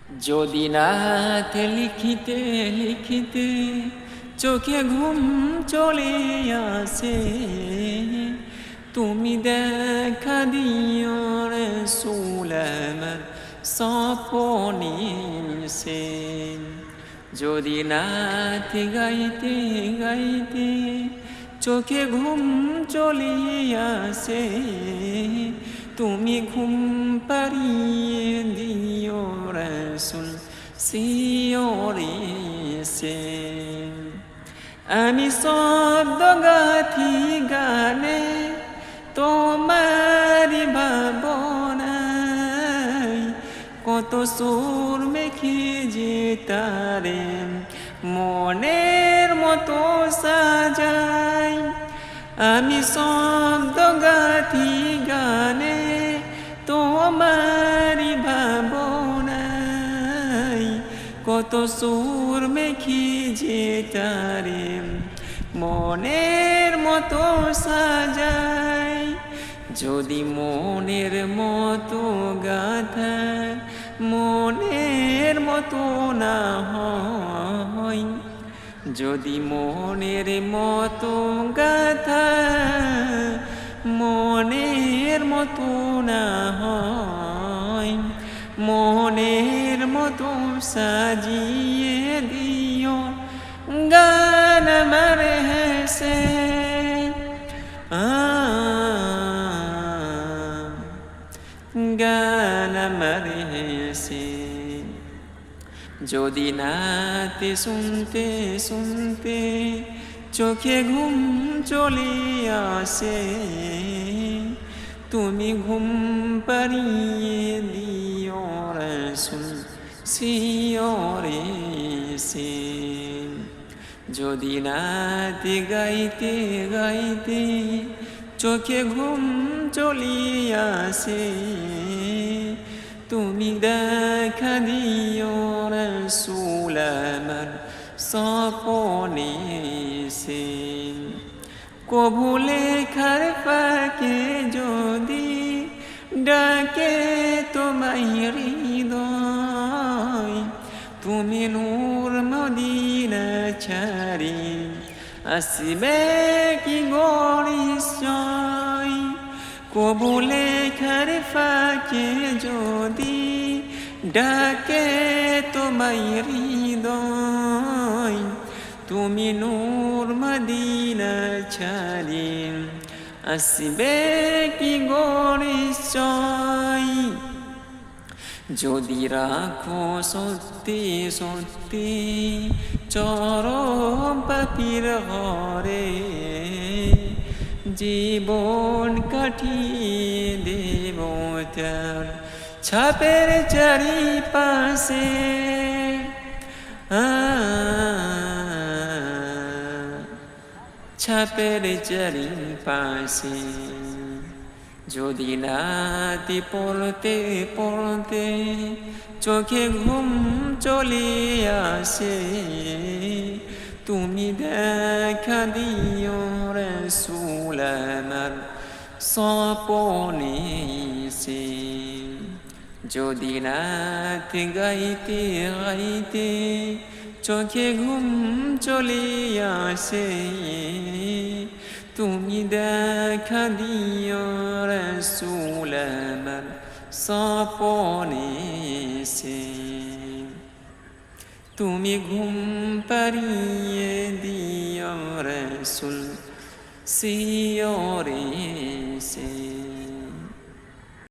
যদি রাতে লিখিতে লিখিতে চোখে ঘুম চলে আসে, তুমি দেখা দিও রাসূল আমার স্বপনে সে। যদি রাতে গাইতে গাইতে চোখে ঘুম চলে আসে, তুমি ঘুম পাড়িয়ে দিও রাসূল শিয়রে সে। আমি শব্দ গাথি গানে তোমারি ভাবনায়, কত সুর মেখে যে তারে মনের মতো সাজাই। আমি শব্দ গাথি গানে তোমারি ভাবনায়, কত সুর মেখে যে তারে মনের মতো সাজাই। যদি মনের মতো গাথা মনের মতো না হয়, যদি মনের মতো গাথা মনের মতো না হয়, মনের মতো সাজিয়ে দিও গান আমার হেসে। গান আমার হেসে। যদি নাতে শুনতে শুনতে চোখে ঘুম চলে আসে, তুমি ঘুম পাড়িয়ে দিও রাসূল শিয়রে সে। যদি নাতে গাইতে গাইতে চোখে ঘুম চলে আসে, তুমি দেখা দিও রাসূল আমার স্বপনে সে। কভু লেখার ফাঁকে যদি ডাকে তোমায় হৃদয়, তুমি নূর মদিনা ছাড়ি আসবে কি গরিশয়। কভু লেখার ফাঁকে যদি ডাকে তোমায় হৃদয়, তুমি নূর মদিনা ছাড়ি আসবে কি গরিশয়। যদি রাখো সত্যি সত্যি চরম পাপীর ঘরে, জীবন কাটিয়ে দেব তার ছাপের চারিপাশে। ছাপের চারিপাশে। যদি রাতে পড়তে পড়তে চোখে ঘুম চলে আসে, তুমি দেখা দিও রাসূল আমার স্বপনে সে। যদি রাতে গাইতে গাইতে চোখে ঘুম চলে আসে, তুমি দেখা দিও রাসূল আমার স্বপনে সে। তুমি ঘুম পাড়িয়ে দিও রাসূল শিয়রে